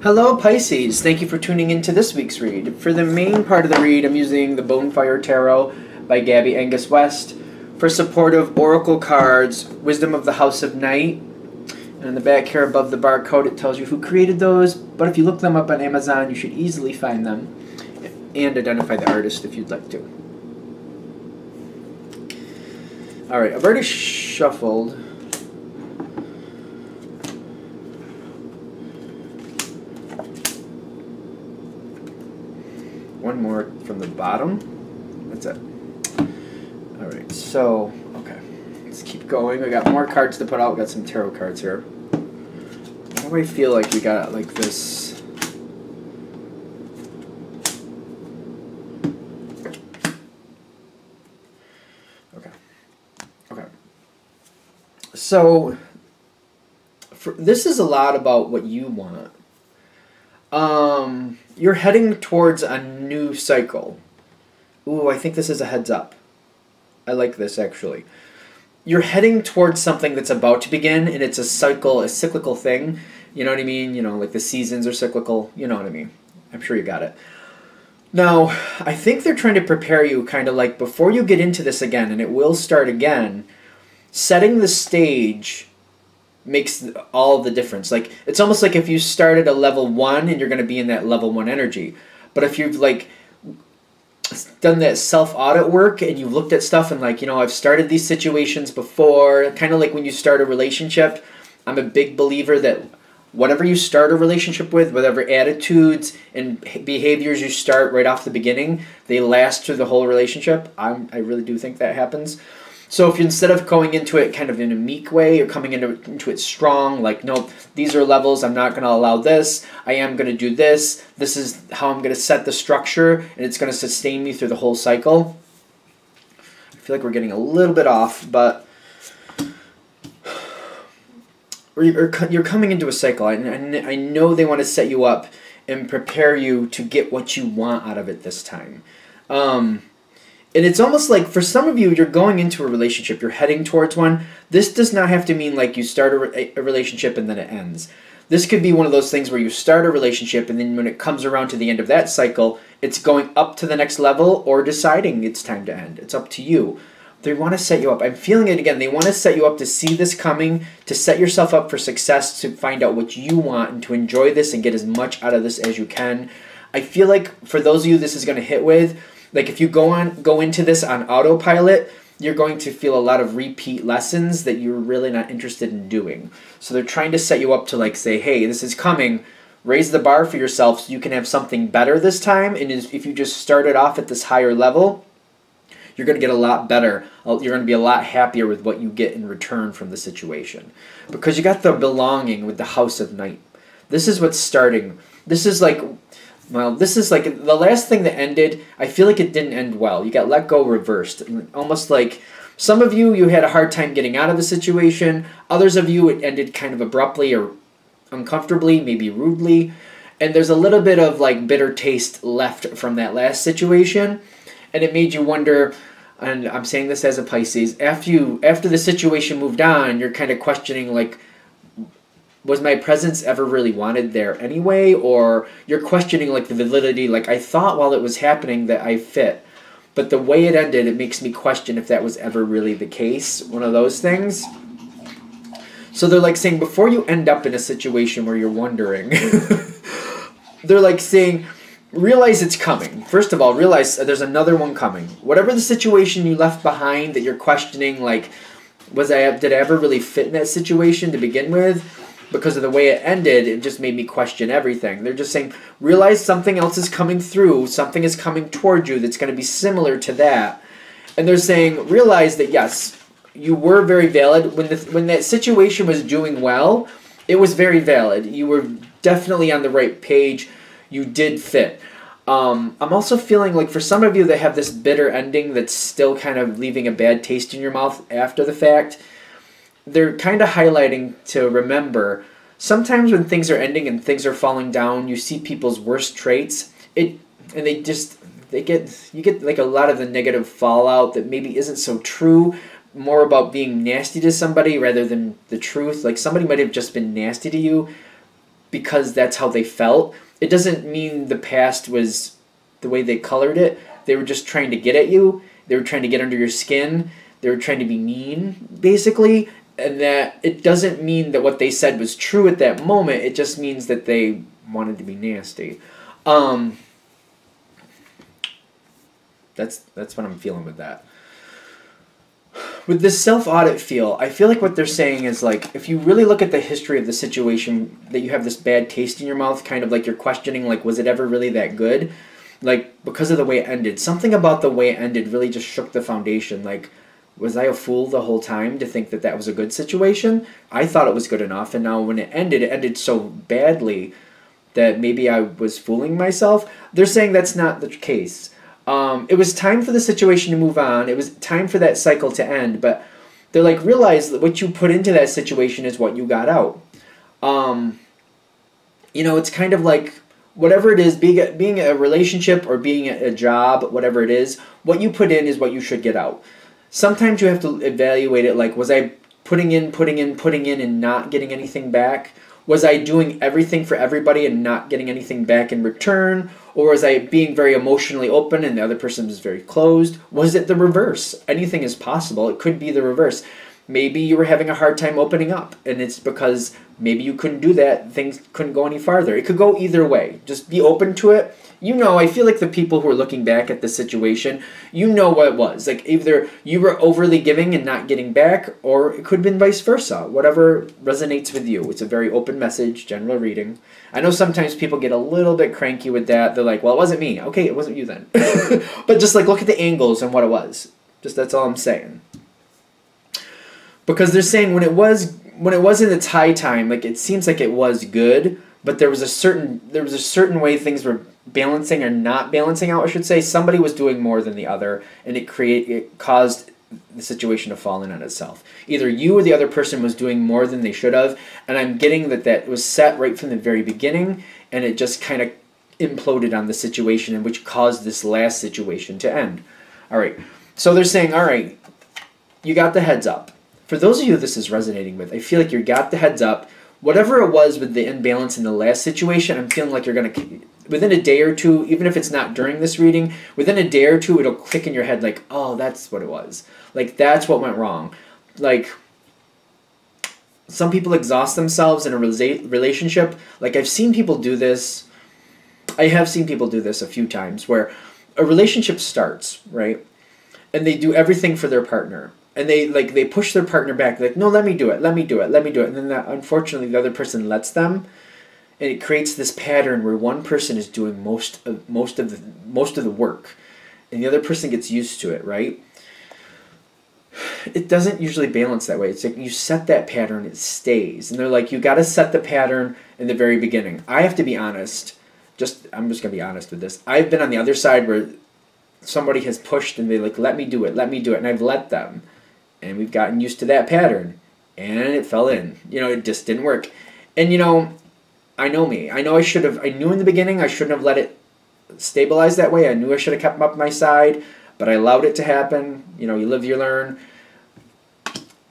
Hello Pisces, thank you for tuning into this week's read. For the main part of the read, I'm using the Bonefire Tarot by Gabby Angus West. For supportive oracle cards, Wisdom of the House of Night. And in the back here above the barcode it tells you who created those, but if you look them up on Amazon you should easily find them and identify the artist if you'd like to. Alright, I've already shuffled. One more from the bottom. That's it. Alright, so, okay. Let's keep going. We got more cards to put out. We got some tarot cards here. Why do I feel like we got like this? Okay. Okay. So, this is a lot about what you want. You're heading towards a new cycle. Ooh, I think this is a heads up. I like this, actually. You're heading towards something that's about to begin, and it's a cyclical thing. You know what I mean? You know, like the seasons are cyclical. You know what I mean? I'm sure you got it. Now, I think they're trying to prepare you kind of like before you get into this again, and it will start again, setting the stage makes all the difference. Like, it's almost like if you started a level 1 and you're going to be in that level 1 energy. But if you've like done that self-audit work and you've looked at stuff and like, you know, I've started these situations before, kind of like when you start a relationship, I'm a big believer that whatever you start a relationship with, whatever attitudes and behaviors you start right off the beginning, they last through the whole relationship. I really do think that happens. So if you, instead of going into it kind of in a meek way, you're coming into it strong, like, no, these are levels, I'm not going to allow this, I am going to do this, this is how I'm going to set the structure, and it's going to sustain me through the whole cycle. I feel like we're getting a little bit off, but you're coming into a cycle. I know they want to set you up and prepare you to get what you want out of it this time. And it's almost like, for some of you, you're going into a relationship, you're heading towards one. This does not have to mean like you start a relationship and then it ends. This could be one of those things where you start a relationship and then when it comes around to the end of that cycle, it's going up to the next level or deciding it's time to end. It's up to you. They want to set you up. I'm feeling it again. They want to set you up to see this coming, to set yourself up for success, to find out what you want and to enjoy this and get as much out of this as you can. I feel like for those of you this is going to hit with, like if you go into this on autopilot, you're going to feel a lot of repeat lessons that you're really not interested in doing. So they're trying to set you up to like say, hey, this is coming, raise the bar for yourself so you can have something better this time. And if you just started off at this higher level, you're going to get a lot better. You're going to be a lot happier with what you get in return from the situation. Because you got the belonging with the House of Night. This is what's starting. This is like... Well, this is like the last thing that ended. I feel like it didn't end well. You got let go reversed. Almost like some of you had a hard time getting out of the situation. Others of you, it ended kind of abruptly or uncomfortably, maybe rudely. And there's a little bit of like bitter taste left from that last situation. And it made you wonder, and I'm saying this as a Pisces, after the situation moved on, you're kind of questioning like, was my presence ever really wanted there anyway? Or you're questioning like the validity, like I thought while it was happening that I fit. But the way it ended, it makes me question if that was ever really the case. One of those things. So they're like saying, before you end up in a situation where you're wondering, they're like saying, realize it's coming. First of all, realize there's another one coming. Whatever the situation you left behind that you're questioning, like, did I ever really fit in that situation to begin with? Because of the way it ended, it just made me question everything. They're just saying, realize something else is coming through, something is coming toward you that's going to be similar to that. And they're saying, realize that yes, you were very valid. When that situation was doing well, it was very valid. You were definitely on the right page. You did fit. I'm also feeling like for some of you that have this bitter ending that's still kind of leaving a bad taste in your mouth after the fact, they're kind of highlighting to remember, sometimes when things are ending and things are falling down, you see people's worst traits, you get like a lot of the negative fallout that maybe isn't so true, more about being nasty to somebody rather than the truth. Like somebody might have just been nasty to you because that's how they felt. It doesn't mean the past was the way they colored it. They were just trying to get at you. They were trying to get under your skin. They were trying to be mean, basically. And that it doesn't mean that what they said was true at that moment. It just means that they wanted to be nasty. That's what I'm feeling with that. With this self-audit feel, I feel like what they're saying is, like, if you really look at the history of the situation, that you have this bad taste in your mouth, kind of like you're questioning, like, was it ever really that good? Like, because of the way it ended. Something about the way it ended really just shook the foundation. Like, was I a fool the whole time to think that that was a good situation? I thought it was good enough, and now when it ended so badly that maybe I was fooling myself. They're saying that's not the case. It was time for the situation to move on. It was time for that cycle to end. But they're like, realize that what you put into that situation is what you got out. It's kind of like whatever it is, being a relationship or being a job, whatever it is, what you put in is what you should get out. Sometimes you have to evaluate it like, was I putting in and not getting anything back? Was I doing everything for everybody and not getting anything back in return? Or was I being very emotionally open and the other person was very closed? Was it the reverse? Anything is possible. It could be the reverse. Maybe you were having a hard time opening up, and it's because maybe you couldn't do that. Things couldn't go any farther. It could go either way. Just be open to it. I feel like the people who are looking back at the situation, what it was. Like, either you were overly giving and not getting back, or it could have been vice versa. Whatever resonates with you. It's a very open message, general reading. I know sometimes people get a little bit cranky with that. They're like, well, it wasn't me. Okay, it wasn't you then. But just like, look at the angles and what it was. Just that's all I'm saying. Because they're saying when it was in its high time, like, it seems like it was good, but there was a certain way things were balancing or not balancing out, I should say. Somebody was doing more than the other, and it caused the situation to fall in on itself. Either you or the other person was doing more than they should have, and I'm getting that was set right from the very beginning, and it just kind of imploded on the situation, and which caused this last situation to end. All right, so they're saying, all right, you got the heads up. For those of you this is resonating with, I feel like you got the heads up. Whatever it was with the imbalance in the last situation, I'm feeling like you're going to, within a day or two, even if it's not during this reading, within a day or two, it'll click in your head like, oh, that's what it was. Like, that's what went wrong. Like, some people exhaust themselves in a relationship. Like, I've seen people do this. I have seen people do this a few times where a relationship starts, right? And they do everything for their partner. And they push their partner back. They're like, no, let me do it. And then unfortunately the other person lets them, and it creates this pattern where one person is doing most of the work, and the other person gets used to it, right? It doesn't usually balance that way. It's like you set that pattern, it stays. And they're like, you got to set the pattern in the very beginning. I have to be honest. I'm just going to be honest with this. I've been on the other side where somebody has pushed and they're like, let me do it. And I've let them. And we've gotten used to that pattern. And it fell in. It just didn't work. And, I know me. I know I knew in the beginning I shouldn't have let it stabilize that way. I knew I should have kept them up my side. But I allowed it to happen. You live, you learn.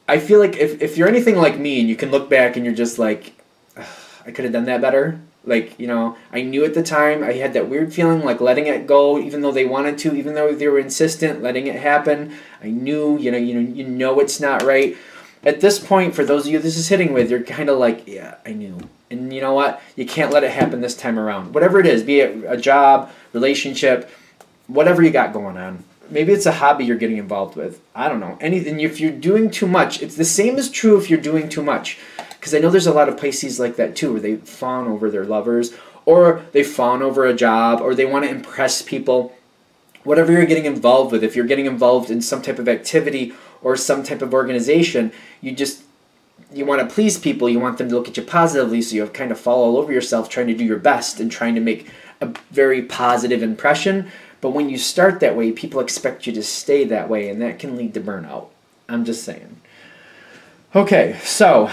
I feel like if you're anything like me and you can look back and you're just like, I could have done that better. Like, I knew at the time, I had that weird feeling like letting it go, even though they wanted to, even though they were insistent, letting it happen. I knew, you know it's not right. At this point, for those of you this is hitting with, you're kind of like, yeah, I knew. And you know what? You can't let it happen this time around. Whatever it is, be it a job, relationship, whatever you got going on. Maybe it's a hobby you're getting involved with. I don't know. Anything. If you're doing too much, it's the same as true if you're doing too much. Because I know there's a lot of Pisces like that too, where they fawn over their lovers, or they fawn over a job, or they want to impress people. Whatever you're getting involved with, if you're getting involved in some type of activity or some type of organization, you want to please people, you want them to look at you positively, so you kind of fall all over yourself trying to do your best and trying to make a very positive impression. But when you start that way, people expect you to stay that way, and that can lead to burnout. I'm just saying. Okay, so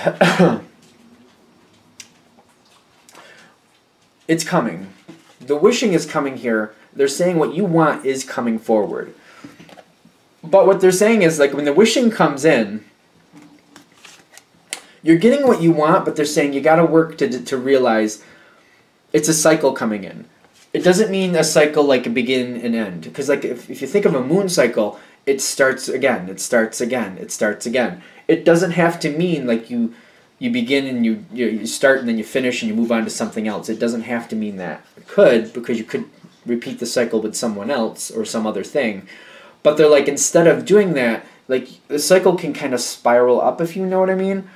it's coming. The wishing is coming here. They're saying what you want is coming forward. But what they're saying is, like, when the wishing comes in, You're getting what you want, but they're saying you got to work to realize it's a cycle coming in. It doesn't mean a cycle like a begin and end. Because like if you think of a moon cycle, it starts again, it starts again, it starts again. It doesn't have to mean like you begin and you start and then you finish and you move on to something else. It doesn't have to mean that. It could, because you could repeat the cycle with someone else or some other thing. But they're like, instead of doing that, like the cycle can kind of spiral up, if you know what I mean.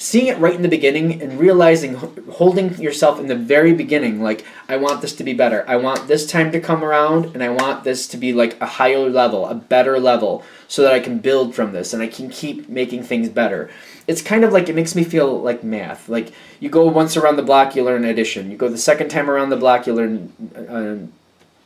Seeing it right in the beginning and realizing, holding yourself in the very beginning, like, I want this to be better. I want this time to come around, and I want this to be like a higher level, a better level, so that I can build from this and I can keep making things better. It's kind of like, it makes me feel like math. Like, you go once around the block, you learn addition. You go the second time around the block, you learn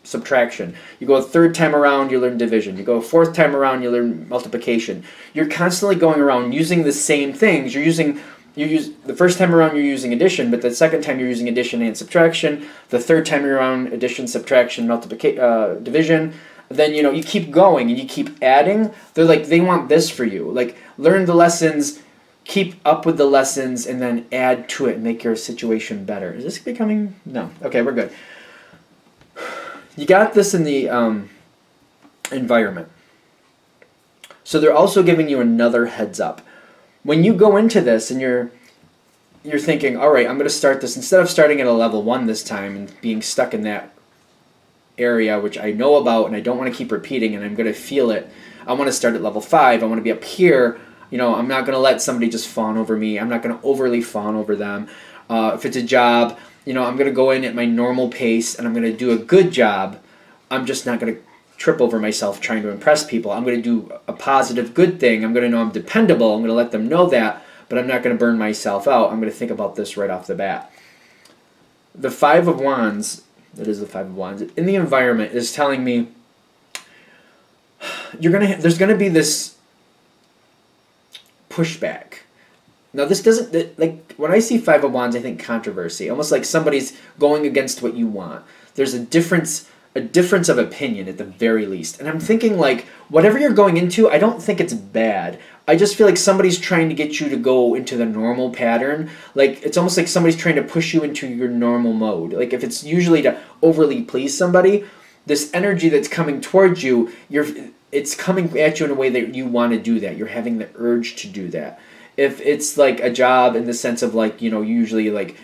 subtraction. You go a third time around, you learn division. You go a fourth time around, you learn multiplication. You're constantly going around using the same things. You use the first time around you're using addition, but the second time you're using addition and subtraction. The third time you're around addition, subtraction, multiplication, division. Then you keep going and you keep adding. They're like, they want this for you. Like, learn the lessons, keep up with the lessons, and then add to it and make your situation better. Is this becoming? No. Okay, we're good. You got this in the environment. So they're also giving you another heads up. When you go into this and you're thinking, all right, I'm going to start this, instead of starting at a level 1 this time and being stuck in that area, which I know about and I don't want to keep repeating and I'm going to feel it, I want to start at level 5. I want to be up here. I'm not going to let somebody just fawn over me. I'm not going to overly fawn over them. If it's a job, I'm going to go in at my normal pace and I'm going to do a good job. I'm just not going to trip over myself trying to impress people. I'm going to do a positive, good thing. I'm going to know I'm dependable. I'm going to let them know that, but I'm not going to burn myself out. I'm going to think about this right off the bat. The Five of Wands, that is the Five of Wands, in the environment is telling me there's going to be this pushback. Now, this doesn't, like, when I see Five of Wands, I think controversy. Almost like somebody's going against what you want. There's a difference of opinion at the very least. And I'm thinking, like, whatever you're going into, I don't think it's bad. I just feel like somebody's trying to get you to go into the normal pattern. Like, it's almost like somebody's trying to push you into your normal mode. Like, if it's usually to overly please somebody, this energy that's coming towards you, it's coming at you in a way that you want to do that. You're having the urge to do that. If it's like a job in the sense of like, you usually like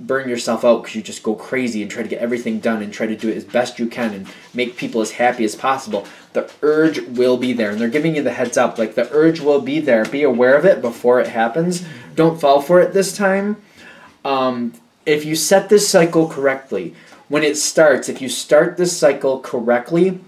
burn yourself out because you just go crazy and try to get everything done and try to do it as best you can and make people as happy as possible, the urge will be there. And they're giving you the heads up, like the urge will be there. Be aware of it before it happens. Don't fall for it this time. If you set this cycle correctly, when it starts, if you start this cycle correctly,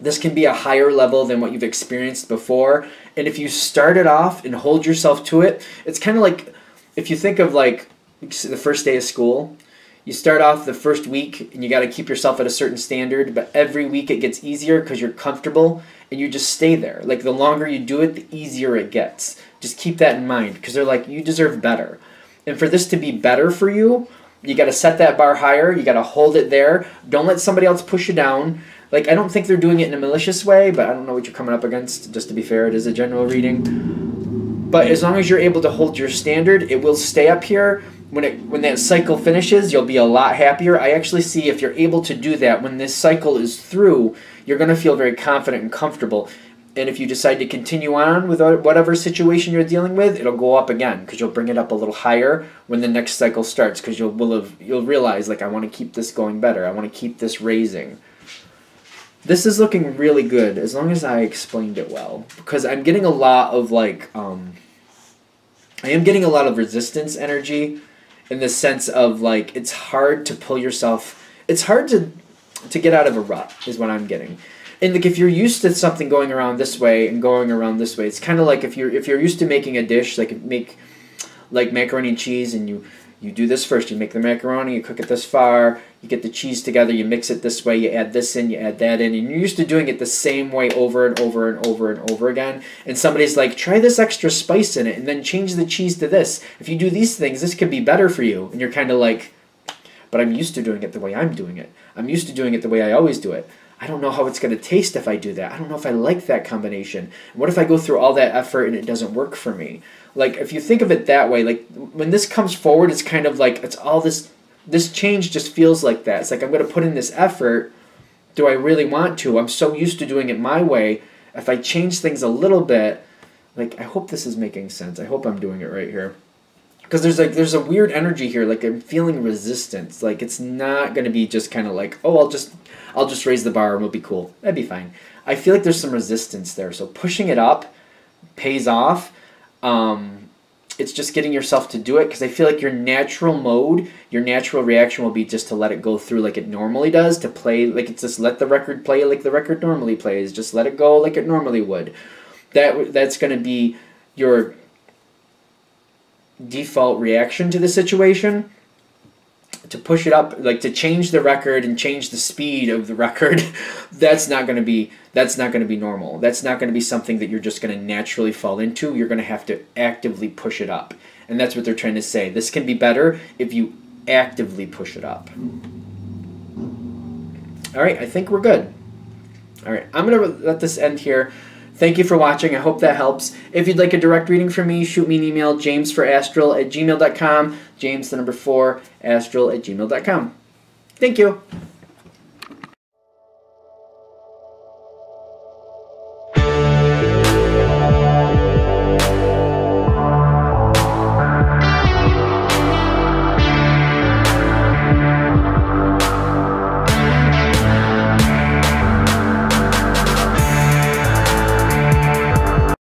this can be a higher level than what you've experienced before. And if you start it off and hold yourself to it, it's kind of like if you think of like the first day of school. You start off the first week and you got to keep yourself at a certain standard, but every week it gets easier because you're comfortable and you just stay there. Like the longer you do it, the easier it gets. Just keep that in mind because they're like, you deserve better. And for this to be better for you, you got to set that bar higher. You got to hold it there. Don't let somebody else push you down. Like, I don't think they're doing it in a malicious way, but I don't know what you're coming up against. Just to be fair, it is a general reading. But as long as you're able to hold your standard, it will stay up here. When that cycle finishes, you'll be a lot happier. I actually see if you're able to do that, when this cycle is through, you're going to feel very confident and comfortable. And if you decide to continue on with whatever situation you're dealing with, it'll go up again because you'll bring it up a little higher when the next cycle starts because you'll realize, like, I want to keep this going better. I want to keep this raising. This is looking really good as long as I explained it well because I'm getting a lot of, like, I am getting a lot of resistance energy in the sense of, like, it's hard to pull yourself, it's hard to get out of a rut is what I'm getting. And like if you're used to something going around this way and going around this way, it's kind of like if you're used to making a dish, like make like macaroni and cheese, and you do this first. You make the macaroni, you cook it this far, you get the cheese together, you mix it this way, you add this in, you add that in, and you're used to doing it the same way over and over and over and over again. And somebody's like, try this extra spice in it, and then change the cheese to this. If you do these things, this could be better for you. And you're kind of like, but I'm used to doing it the way I'm doing it. I'm used to doing it the way I always do it. I don't know how it's going to taste if I do that. I don't know if I like that combination. What if I go through all that effort and it doesn't work for me? Like, if you think of it that way, like, when this comes forward, it's kind of like, it's all this change just feels like that. It's like, I'm going to put in this effort. Do I really want to? I'm so used to doing it my way. If I change things a little bit, like, I hope this is making sense. I hope I'm doing it right here. Because there's a weird energy here. Like, I'm feeling resistance. Like, it's not going to be just kind of like, oh, I'll just raise the bar and we'll be cool. That'd be fine. I feel like there's some resistance there. So pushing it up pays off. It's just getting yourself to do it, because I feel like your natural mode, your natural reaction will be just to let it go through like it normally does, to play like it's just let the record play like the record normally plays, just let it go like it normally would. That's going to be your default reaction to the situation. To push it up, like to change the record and change the speed of the record, that's not going to be normal. That's not going to be something that you're just going to naturally fall into. You're going to have to actively push it up. And that's what they're trying to say. This can be better if you actively push it up. All right, I think we're good. All right, I'm going to let this end here. Thank you for watching. I hope that helps. If you'd like a direct reading from me, shoot me an email, jamesforastral@gmail.com. James, the number 4, astral@gmail.com. Thank you.